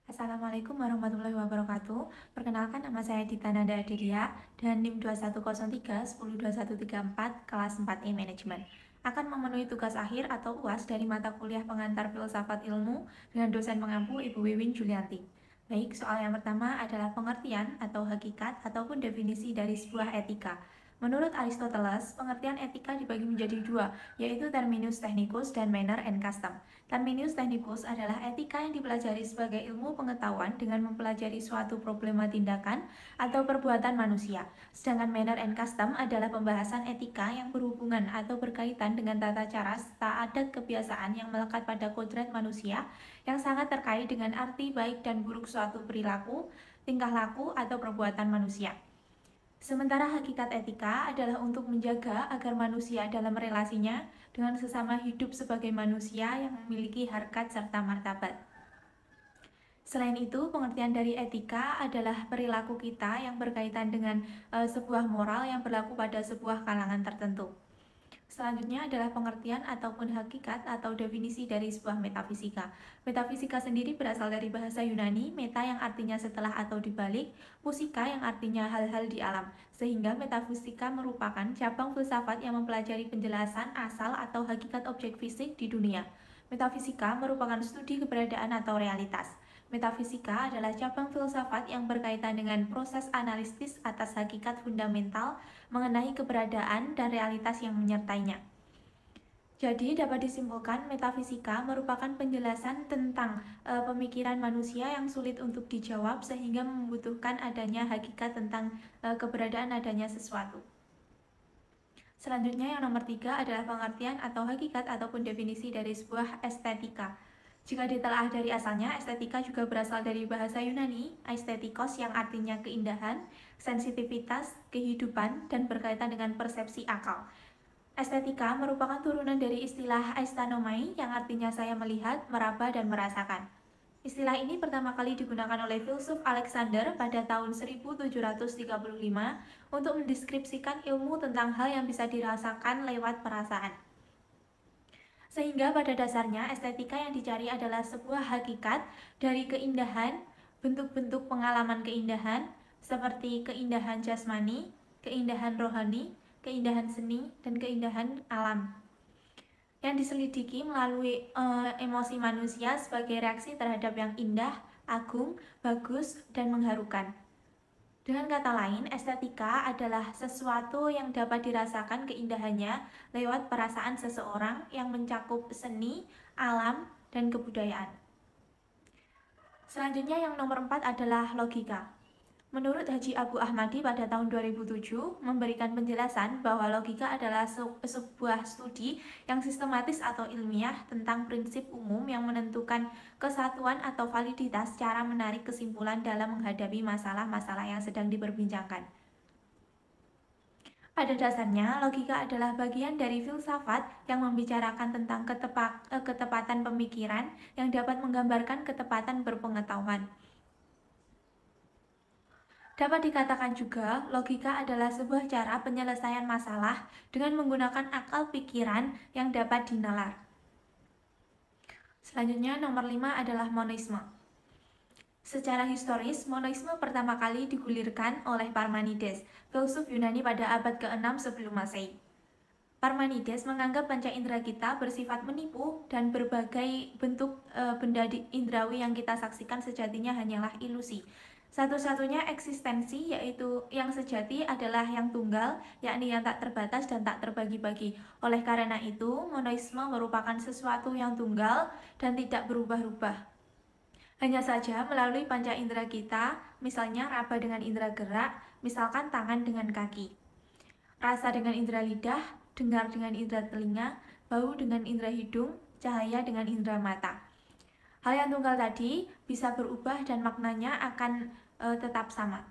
Assalamualaikum warahmatullahi wabarakatuh. Perkenalkan, nama saya Dita Nanda Adelia dan NIM 2103 102134 kelas 4E Manajemen. Akan memenuhi tugas akhir atau UAS dari mata kuliah pengantar filsafat ilmu dengan dosen pengampu Ibu Wiwin Julianti. Baik, soal yang pertama adalah pengertian atau hakikat ataupun definisi dari sebuah etika. Menurut Aristoteles, pengertian etika dibagi menjadi dua, yaitu terminus technicus dan manner and custom. Terminus technicus adalah etika yang dipelajari sebagai ilmu pengetahuan dengan mempelajari suatu problema tindakan atau perbuatan manusia. Sedangkan manner and custom adalah pembahasan etika yang berhubungan atau berkaitan dengan tata cara serta adat kebiasaan yang melekat pada kodrat manusia yang sangat terkait dengan arti baik dan buruk suatu perilaku, tingkah laku, atau perbuatan manusia. Sementara hakikat etika adalah untuk menjaga agar manusia dalam relasinya dengan sesama hidup sebagai manusia yang memiliki harkat serta martabat. Selain itu, pengertian dari etika adalah perilaku kita yang berkaitan dengan sebuah moral yang berlaku pada sebuah kalangan tertentu. Selanjutnya adalah pengertian ataupun hakikat atau definisi dari sebuah metafisika. Metafisika sendiri berasal dari bahasa Yunani, meta yang artinya setelah atau dibalik, pusika yang artinya hal-hal di alam. Sehingga metafisika merupakan cabang filsafat yang mempelajari penjelasan asal atau hakikat objek fisik di dunia. Metafisika merupakan studi keberadaan atau realitas. Metafisika adalah cabang filsafat yang berkaitan dengan proses analisis atas hakikat fundamental mengenai keberadaan dan realitas yang menyertainya. Jadi dapat disimpulkan metafisika merupakan penjelasan tentang pemikiran manusia yang sulit untuk dijawab sehingga membutuhkan adanya hakikat tentang keberadaan adanya sesuatu. Selanjutnya yang nomor 3 adalah pengertian atau hakikat ataupun definisi dari sebuah estetika. Jika ditelaah dari asalnya, estetika juga berasal dari bahasa Yunani, aesthetikos yang artinya keindahan, sensitivitas, kehidupan, dan berkaitan dengan persepsi akal. Estetika merupakan turunan dari istilah aisthenomai yang artinya saya melihat, meraba, dan merasakan. Istilah ini pertama kali digunakan oleh filsuf Alexander pada tahun 1735 untuk mendeskripsikan ilmu tentang hal yang bisa dirasakan lewat perasaan. Sehingga pada dasarnya estetika yang dicari adalah sebuah hakikat dari keindahan, bentuk-bentuk pengalaman keindahan, seperti keindahan jasmani, keindahan rohani, keindahan seni, dan keindahan alam, yang diselidiki melalui emosi manusia sebagai reaksi terhadap yang indah, agung, bagus, dan mengharukan. Dengan kata lain, estetika adalah sesuatu yang dapat dirasakan keindahannya lewat perasaan seseorang yang mencakup seni, alam, dan kebudayaan. Selanjutnya yang nomor 4 adalah logika. Menurut Haji Abu Ahmadi pada tahun 2007 memberikan penjelasan bahwa logika adalah sebuah studi yang sistematis atau ilmiah tentang prinsip umum yang menentukan kesatuan atau validitas cara menarik kesimpulan dalam menghadapi masalah-masalah yang sedang diperbincangkan. Pada dasarnya, logika adalah bagian dari filsafat yang membicarakan tentang ketepatan pemikiran yang dapat menggambarkan ketepatan berpengetahuan. Dapat dikatakan juga, logika adalah sebuah cara penyelesaian masalah dengan menggunakan akal pikiran yang dapat dinalar. Selanjutnya, nomor 5 adalah monisme. Secara historis, monisme pertama kali digulirkan oleh Parmenides, filsuf Yunani pada abad ke-6 sebelum Masehi. Parmenides menganggap panca indera kita bersifat menipu dan berbagai bentuk benda indrawi yang kita saksikan sejatinya hanyalah ilusi. Satu-satunya eksistensi yaitu yang sejati adalah yang tunggal, yakni yang tak terbatas dan tak terbagi-bagi. Oleh karena itu, monisme merupakan sesuatu yang tunggal dan tidak berubah-ubah. Hanya saja melalui panca indera kita, misalnya raba dengan indera gerak, misalkan tangan dengan kaki, rasa dengan indera lidah, dengar dengan indera telinga, bau dengan indera hidung, cahaya dengan indera mata. Hal yang tunggal tadi bisa berubah dan maknanya akan tetap sama.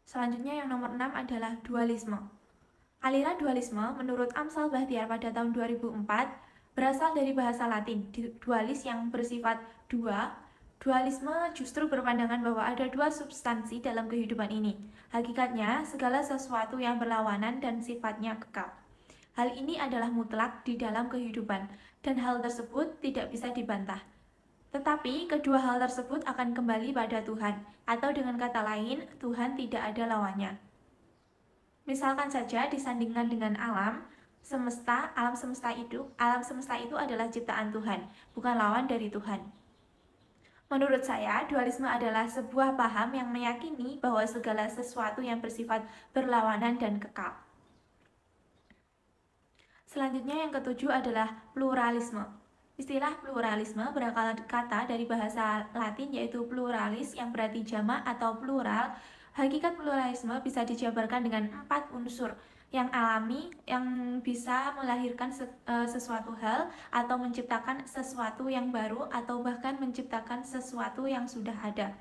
Selanjutnya yang nomor 6 adalah dualisme. Aliran dualisme menurut Amsal Bahtiar pada tahun 2004 berasal dari bahasa Latin, dualis yang bersifat dua. Dualisme justru berpandangan bahwa ada dua substansi dalam kehidupan ini. Hakikatnya, segala sesuatu yang berlawanan dan sifatnya kekal. Hal ini adalah mutlak di dalam kehidupan, dan hal tersebut tidak bisa dibantah. Tetapi kedua hal tersebut akan kembali pada Tuhan, atau dengan kata lain, Tuhan tidak ada lawannya. Misalkan saja disandingkan dengan alam semesta, alam semesta itu adalah ciptaan Tuhan, bukan lawan dari Tuhan. Menurut saya, dualisme adalah sebuah paham yang meyakini bahwa segala sesuatu yang bersifat berlawanan dan kekal. Selanjutnya yang ketujuh adalah pluralisme. Istilah pluralisme berasal kata dari bahasa Latin yaitu pluralis yang berarti jamak atau plural. Hakikat pluralisme bisa dijabarkan dengan 4 unsur yang alami, yang bisa melahirkan sesuatu hal atau menciptakan sesuatu yang baru atau bahkan menciptakan sesuatu yang sudah ada.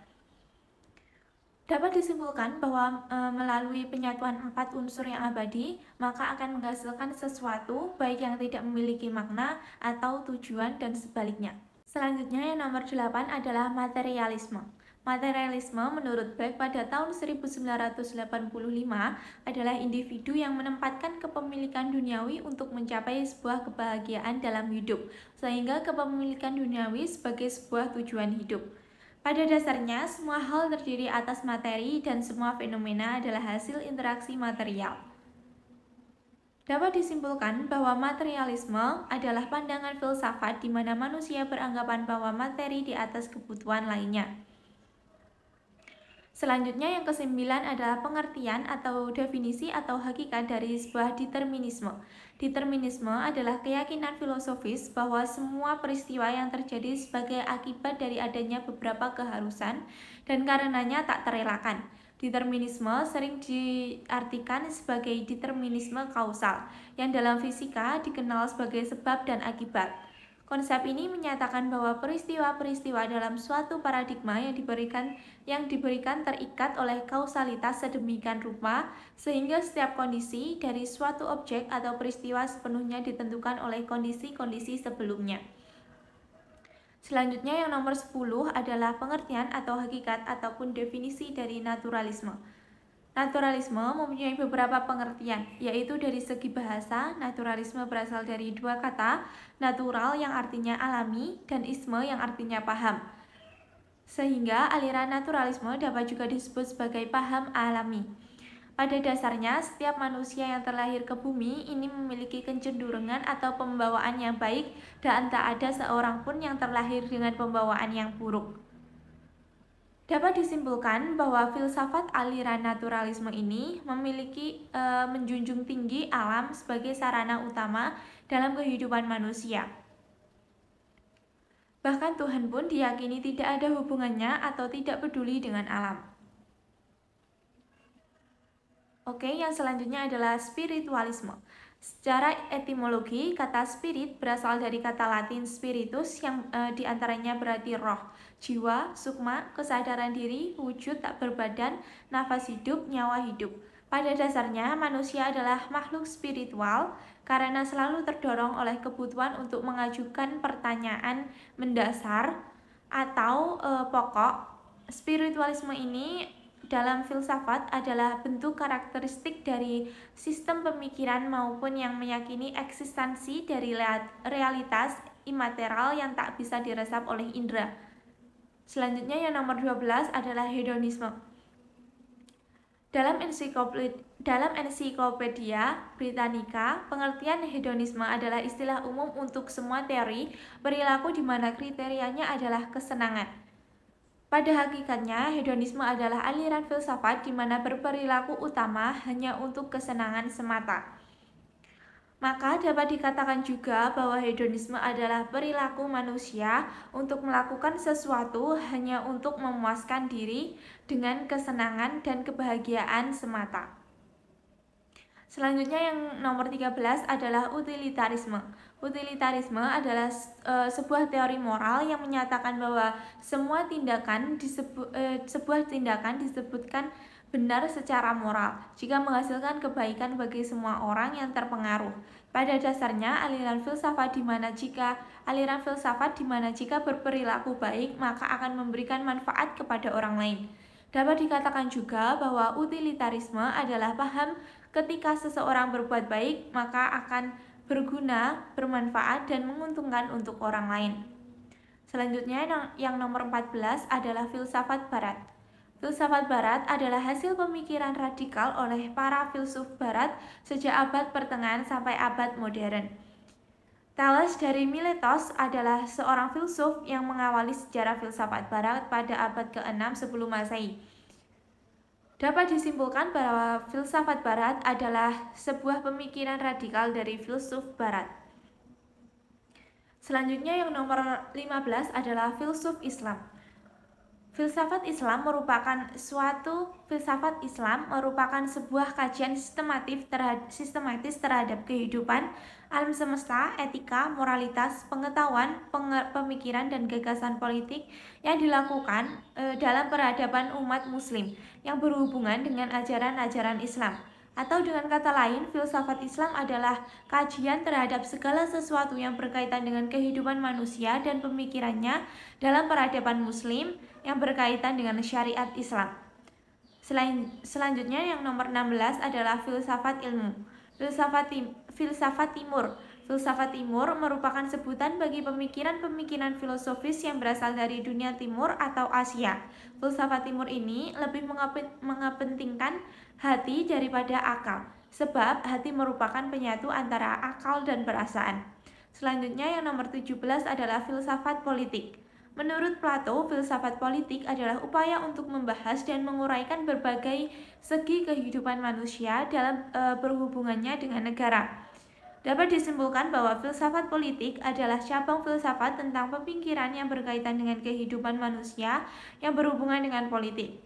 Dapat disimpulkan bahwa melalui penyatuan 4 unsur yang abadi, maka akan menghasilkan sesuatu baik yang tidak memiliki makna atau tujuan dan sebaliknya. Selanjutnya yang nomor 8 adalah materialisme. Materialisme menurut Beck pada tahun 1985 adalah individu yang menempatkan kepemilikan duniawi untuk mencapai sebuah kebahagiaan dalam hidup, sehingga kepemilikan duniawi sebagai sebuah tujuan hidup. Pada dasarnya, semua hal terdiri atas materi dan semua fenomena adalah hasil interaksi material. Dapat disimpulkan bahwa materialisme adalah pandangan filsafat di mana manusia beranggapan bahwa materi di atas kebutuhan lainnya. Selanjutnya yang kesembilan adalah pengertian atau definisi atau hakikat dari sebuah determinisme. Determinisme adalah keyakinan filosofis bahwa semua peristiwa yang terjadi sebagai akibat dari adanya beberapa keharusan dan karenanya tak terelakkan. Determinisme sering diartikan sebagai determinisme kausal, yang dalam fisika dikenal sebagai sebab dan akibat. Konsep ini menyatakan bahwa peristiwa-peristiwa dalam suatu paradigma yang diberikan terikat oleh kausalitas sedemikian rupa sehingga setiap kondisi dari suatu objek atau peristiwa sepenuhnya ditentukan oleh kondisi-kondisi sebelumnya. Selanjutnya yang nomor 10 adalah pengertian atau hakikat ataupun definisi dari naturalisme. Naturalisme mempunyai beberapa pengertian, yaitu dari segi bahasa, naturalisme berasal dari dua kata, natural yang artinya alami dan isme yang artinya paham. Sehingga aliran naturalisme dapat juga disebut sebagai paham alami. Pada dasarnya, setiap manusia yang terlahir ke bumi ini memiliki kecenderungan atau pembawaan yang baik dan tak ada seorang pun yang terlahir dengan pembawaan yang buruk. Dapat disimpulkan bahwa filsafat aliran naturalisme ini menjunjung tinggi alam sebagai sarana utama dalam kehidupan manusia. Bahkan Tuhan pun diyakini tidak ada hubungannya atau tidak peduli dengan alam. Oke, yang selanjutnya adalah spiritualisme. Secara etimologi, kata spirit berasal dari kata Latin spiritus yang diantaranya berarti roh, jiwa, sukma, kesadaran diri, wujud tak berbadan, nafas hidup, nyawa hidup. Pada dasarnya, manusia adalah makhluk spiritual karena selalu terdorong oleh kebutuhan untuk mengajukan pertanyaan mendasar atau pokok. Spiritualisme ini dalam filsafat adalah bentuk karakteristik dari sistem pemikiran maupun yang meyakini eksistensi dari realitas imaterial yang tak bisa diresap oleh indera. Selanjutnya yang nomor 12 adalah hedonisme. Dalam ensiklopedia Britannica, pengertian hedonisme adalah istilah umum untuk semua teori perilaku di mana kriterianya adalah kesenangan. Pada hakikatnya, hedonisme adalah aliran filsafat di mana berperilaku utama hanya untuk kesenangan semata. Maka dapat dikatakan juga bahwa hedonisme adalah perilaku manusia untuk melakukan sesuatu hanya untuk memuaskan diri dengan kesenangan dan kebahagiaan semata. Selanjutnya yang nomor 13 adalah utilitarisme. Utilitarisme adalah sebuah teori moral yang menyatakan bahwa sebuah tindakan disebutkan benar secara moral jika menghasilkan kebaikan bagi semua orang yang terpengaruh. Pada dasarnya, aliran filsafat di mana jika berperilaku baik maka akan memberikan manfaat kepada orang lain. Dapat dikatakan juga bahwa utilitarisme adalah paham ketika seseorang berbuat baik maka akan berguna, bermanfaat, dan menguntungkan untuk orang lain. Selanjutnya yang nomor 14 adalah filsafat barat. Filsafat barat adalah hasil pemikiran radikal oleh para filsuf barat sejak abad pertengahan sampai abad modern. Thales dari Miletos adalah seorang filsuf yang mengawali sejarah filsafat barat pada abad ke-6 sebelum Masehi. Dapat disimpulkan bahwa filsafat barat adalah sebuah pemikiran radikal dari filsuf barat. Selanjutnya yang nomor 15 adalah filsuf Islam. Filsafat Islam merupakan sebuah kajian sistematis terhadap kehidupan, alam semesta, etika, moralitas, pengetahuan, pemikiran dan gagasan politik yang dilakukan dalam peradaban umat muslim yang berhubungan dengan ajaran-ajaran Islam. Atau dengan kata lain, filsafat Islam adalah kajian terhadap segala sesuatu yang berkaitan dengan kehidupan manusia dan pemikirannya dalam peradaban muslim yang berkaitan dengan syariat Islam. Selanjutnya yang nomor 16 adalah filsafat ilmu. Filsafat Timur. Filsafat Timur merupakan sebutan bagi pemikiran-pemikiran filosofis yang berasal dari dunia timur atau Asia. Filsafat Timur ini lebih mengepentingkan hati daripada akal, sebab hati merupakan penyatu antara akal dan perasaan. Selanjutnya yang nomor 17 adalah filsafat politik. Menurut Plato, filsafat politik adalah upaya untuk membahas dan menguraikan berbagai segi kehidupan manusia dalam berhubungannya dengan negara. Dapat disimpulkan bahwa filsafat politik adalah cabang filsafat tentang pemikiran yang berkaitan dengan kehidupan manusia yang berhubungan dengan politik.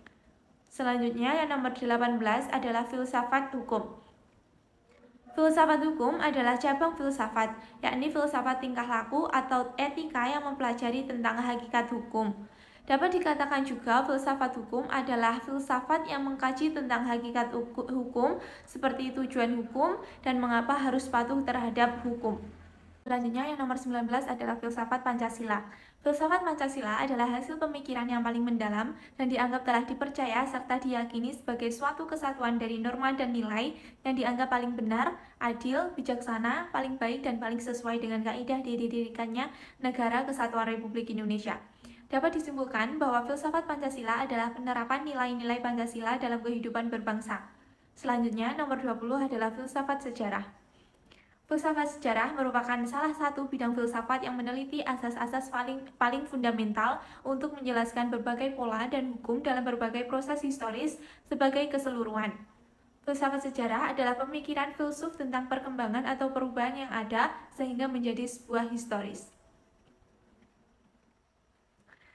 Selanjutnya yang nomor 18 adalah filsafat hukum. Filsafat hukum adalah cabang filsafat, yakni filsafat tingkah laku atau etika yang mempelajari tentang hakikat hukum. Dapat dikatakan juga filsafat hukum adalah filsafat yang mengkaji tentang hakikat hukum seperti tujuan hukum dan mengapa harus patuh terhadap hukum. Selanjutnya yang nomor 19 adalah filsafat Pancasila. Filsafat Pancasila adalah hasil pemikiran yang paling mendalam dan dianggap telah dipercaya serta diyakini sebagai suatu kesatuan dari norma dan nilai yang dianggap paling benar, adil, bijaksana, paling baik dan paling sesuai dengan kaidah didirikannya Negara Kesatuan Republik Indonesia. Dapat disimpulkan bahwa filsafat Pancasila adalah penerapan nilai-nilai Pancasila dalam kehidupan berbangsa. Selanjutnya, nomor 20 adalah filsafat sejarah. Filsafat sejarah merupakan salah satu bidang filsafat yang meneliti asas-asas paling fundamental untuk menjelaskan berbagai pola dan hukum dalam berbagai proses historis sebagai keseluruhan. Filsafat sejarah adalah pemikiran filsuf tentang perkembangan atau perubahan yang ada sehingga menjadi sebuah historis.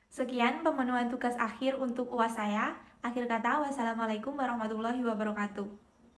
Sekian pemenuhan tugas akhir untuk UAS saya. Akhir kata, wassalamualaikum warahmatullahi wabarakatuh.